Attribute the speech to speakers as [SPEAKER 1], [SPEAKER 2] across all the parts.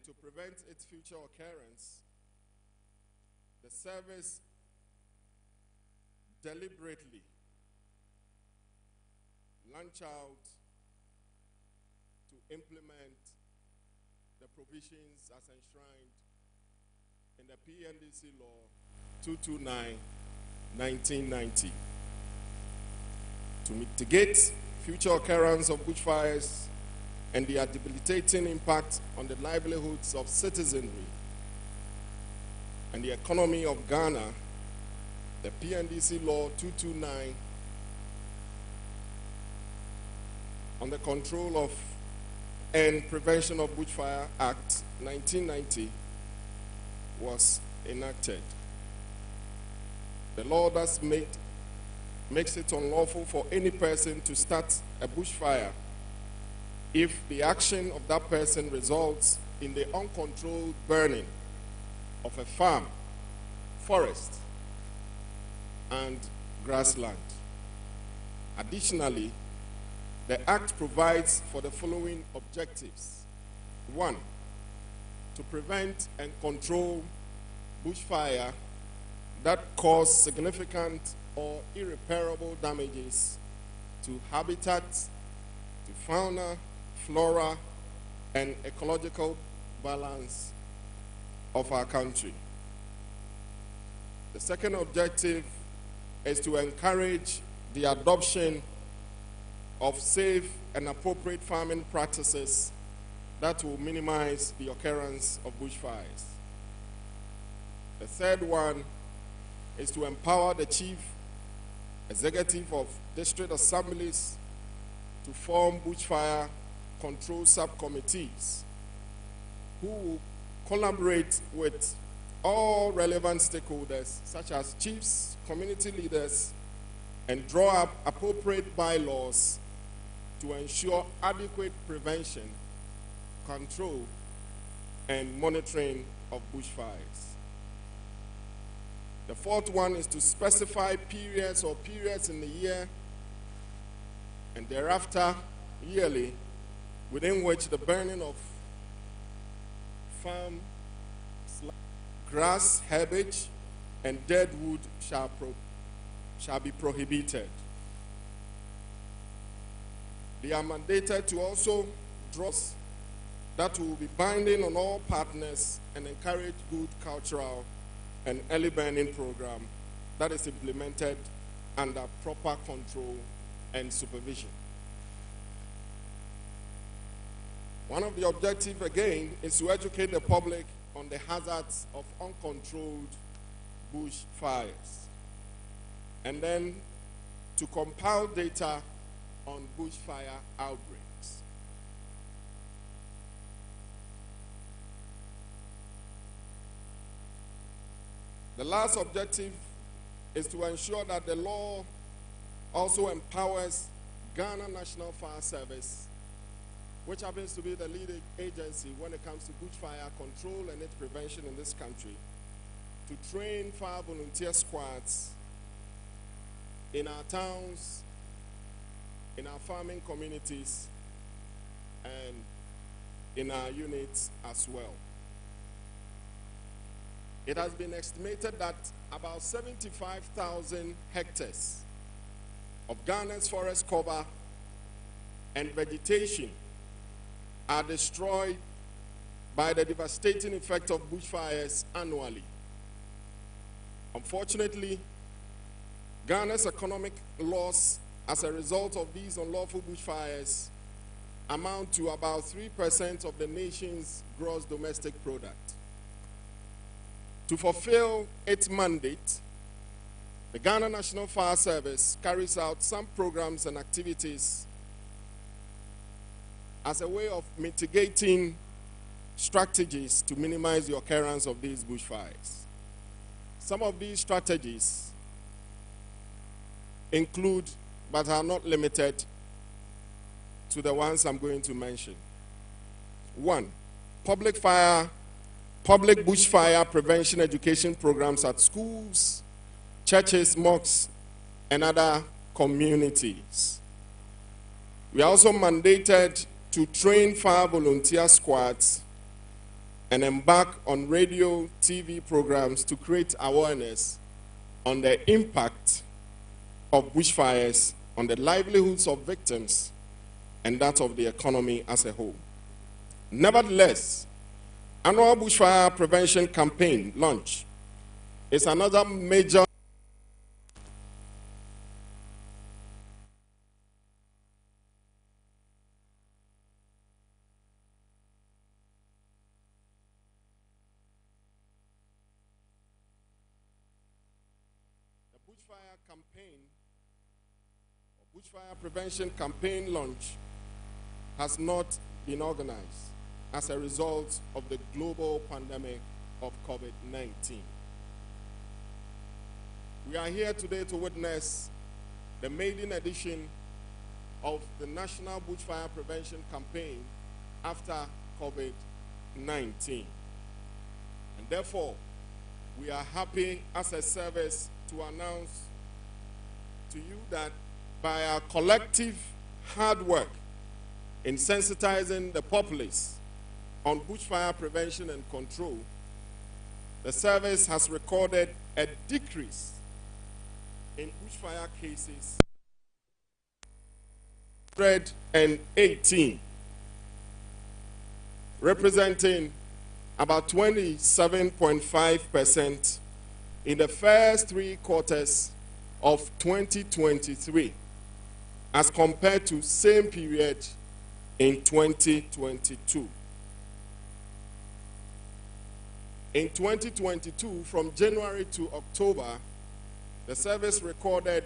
[SPEAKER 1] to prevent its future occurrence, the service deliberately launch out to implement the provisions as enshrined in the PNDC Law 229/1990 to mitigate future occurrence of bushfires and their debilitating impact on the livelihoods of citizenry and the economy of Ghana. The PNDC Law 229 on the Control of and Prevention of Bushfire Act 1990 was enacted. The law thus makes it unlawful for any person to start a bushfire if the action of that person results in the uncontrolled burning of a farm, forest, and grassland. Additionally, the Act provides for the following objectives. 1, to prevent and control bushfire that cause significant or irreparable damages to habitats, to fauna, flora, and ecological balance of our country. The second objective is to encourage the adoption of safe and appropriate farming practices that will minimize the occurrence of bushfires. The third one is to empower the chief executive of district assemblies to form bushfire control subcommittees who will collaborate with all relevant stakeholders such as chiefs, community leaders, and draw up appropriate bylaws to ensure adequate prevention, control, and monitoring of bushfires. The fourth one is to specify periods in the year and thereafter yearly within which the burning of farm, grass, herbage, and dead wood shall be prohibited. They are mandated to also draw that will be binding on all partners and encourage good cultural and early burning program that is implemented under proper control and supervision. One of the objectives, again, is to educate the public on the hazards of uncontrolled bushfires, and then to compile data on bushfire outbreaks. The last objective is to ensure that the law also empowers Ghana National Fire Service, which happens to be the leading agency when it comes to bushfire control and its prevention in this country, to train fire volunteer squads in our towns, in our farming communities, and in our units as well. It has been estimated that about 75,000 hectares of Ghana's forest cover and vegetation are destroyed by the devastating effect of bushfires annually. Unfortunately, Ghana's economic loss as a result of these unlawful bushfires amount to about 3% of the nation's gross domestic product. To fulfill its mandate, the Ghana National Fire Service carries out some programs and activities as a way of mitigating strategies to minimize the occurrence of these bushfires. Some of these strategies include, but are not limited to the ones I'm going to mention. 1, public bushfire prevention education programs at schools, churches, mosques, and other communities. We are also mandated to train fire volunteer squads and embark on radio, TV programs to create awareness on the impact of bushfires on the livelihoods of victims and that of the economy as a whole. Nevertheless, annual bushfire prevention campaign launch is another major bushfire prevention campaign launch has not been organized as a result of the global pandemic of COVID-19. We are here today to witness the maiden edition of the National Bushfire Prevention Campaign after COVID-19. And therefore, we are happy as a service to announce to you that by our collective hard work in sensitizing the populace on bushfire prevention and control, the service has recorded a decrease in bushfire cases 118, representing about 27.5% in the first 3 quarters of 2023 as compared to same period in 2022. In 2022, from January to October, the service recorded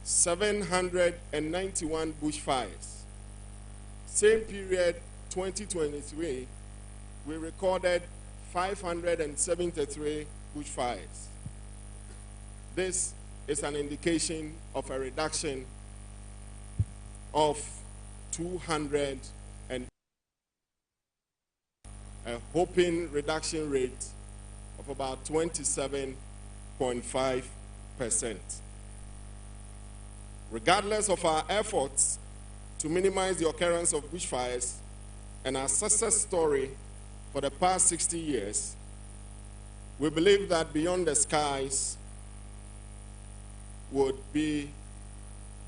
[SPEAKER 1] 791 bushfires. Same period, 2023, we recorded 573 bushfires. This is an indication of a reduction of 200 and a hoping reduction rate of about 27.5%. Regardless of our efforts to minimize the occurrence of bushfires and our success story for the past 60 years, we believe that beyond the skies would be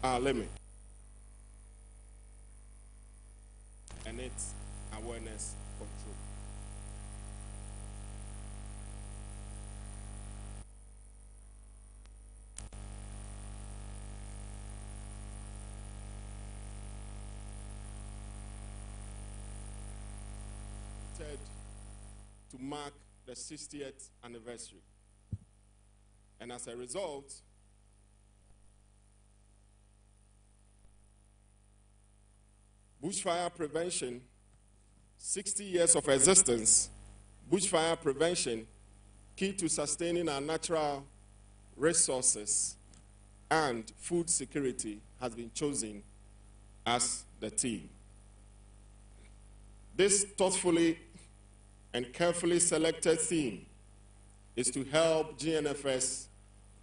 [SPEAKER 1] our limit. And it's awareness control. To mark the 60th anniversary. And as a result, bushfire prevention, 60 years of existence, bushfire prevention, key to sustaining our natural resources and food security, has been chosen as the theme. This thoughtfully and carefully selected theme is to help GNFS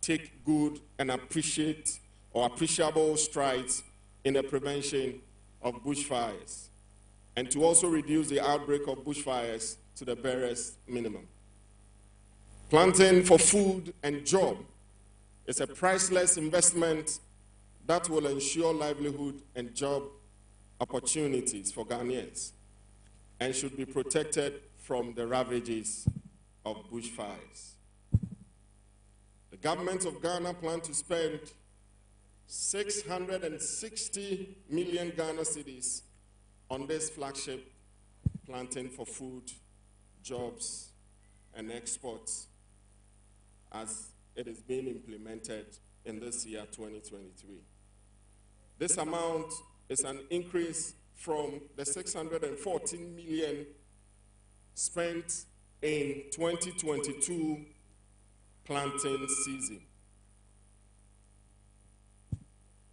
[SPEAKER 1] take good and appreciable strides in the prevention of bushfires, and to also reduce the outbreak of bushfires to the barest minimum. Planting for food and job is a priceless investment that will ensure livelihood and job opportunities for Ghanaians and should be protected from the ravages of bushfires. The government of Ghana plans to spend 660 million Ghana cedis on this flagship planting for food, jobs, and exports as it is being implemented in this year, 2023. This amount is an increase from the 614 million spent in 2022 planting season.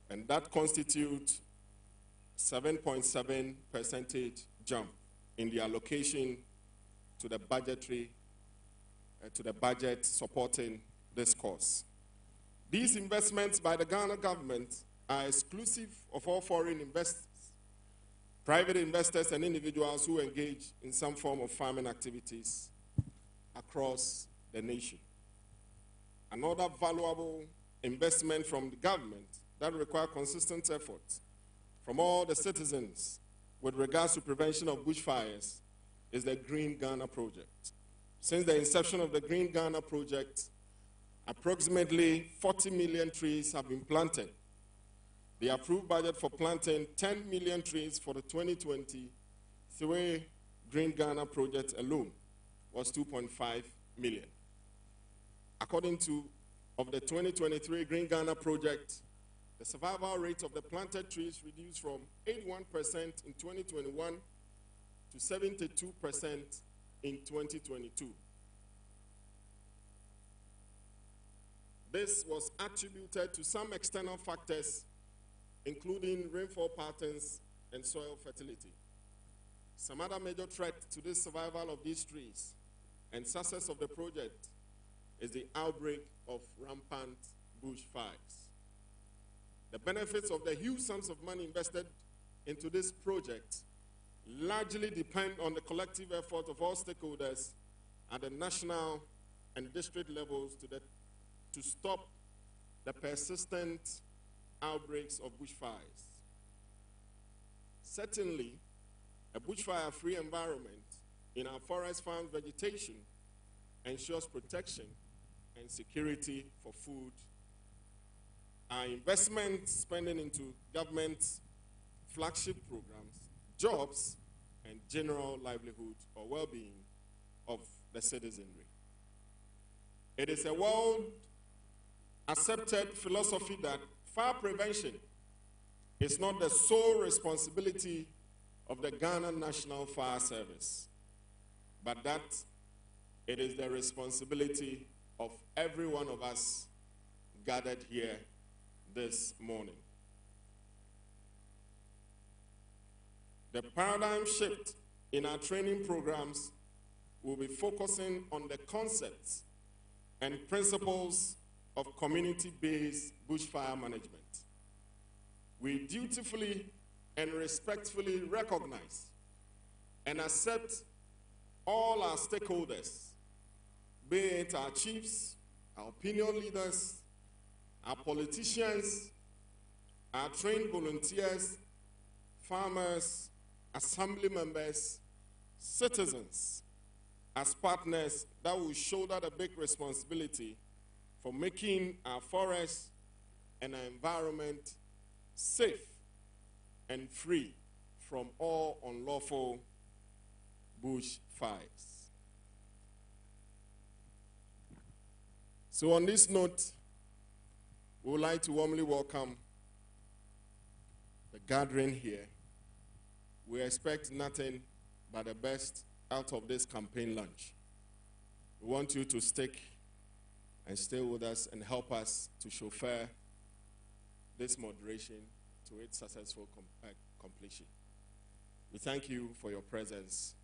[SPEAKER 1] And that constitutes 7.7% jump in the allocation to the budget supporting this cause. These investments by the Ghana government are exclusive of all foreign investors private investors and individuals who engage in some form of farming activities across the nation. Another valuable investment from the government that requires consistent effort from all the citizens with regards to prevention of bushfires is the Green Ghana Project. Since the inception of the Green Ghana Project, approximately 40 million trees have been planted. The approved budget for planting 10 million trees for the 2023 Green Ghana Project alone was 2.5 million. According to the 2023 Green Ghana Project, the survival rate of the planted trees reduced from 81% in 2021 to 72% in 2022. This was attributed to some external factors, including rainfall patterns and soil fertility. Some other major threat to the survival of these trees and success of the project is the outbreak of rampant bushfires. The benefits of the huge sums of money invested into this project largely depend on the collective effort of all stakeholders at the national and district levels to stop the persistent outbreaks of bushfires. Certainly, a bushfire-free environment in our forest farm vegetation ensures protection and security for food. Our investment spending into government flagship programs, jobs, and general livelihood or well-being of the citizenry. It is a world-accepted philosophy that fire prevention is not the sole responsibility of the Ghana National Fire Service, but that it is the responsibility of every one of us gathered here this morning. The paradigm shift in our training programs will be focusing on the concepts and principles of community-based bushfire management. We dutifully and respectfully recognize and accept all our stakeholders, be it our chiefs, our opinion leaders, our politicians, our trained volunteers, farmers, assembly members, citizens, as partners that will shoulder the big responsibility for making our forests and our environment safe and free from all unlawful bush fires. So on this note, we would like to warmly welcome the gathering here. We expect nothing but the best out of this campaign lunch. We want you to stick and stay with us and help us to chauffeur this moderation to its successful completion. We thank you for your presence,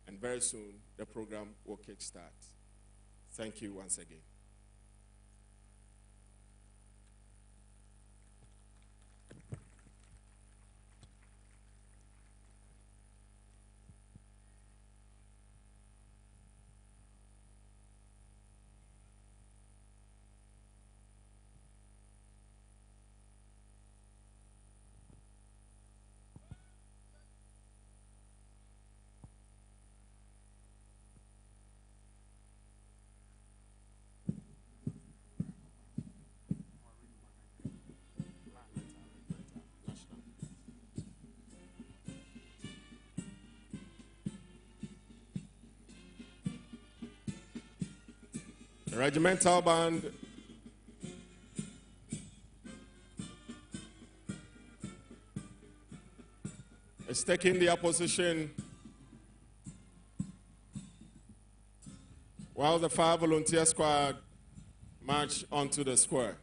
[SPEAKER 1] and very soon the program will kickstart. Thank you once again. The regimental band is taking their position while the fire volunteer squad march onto the square.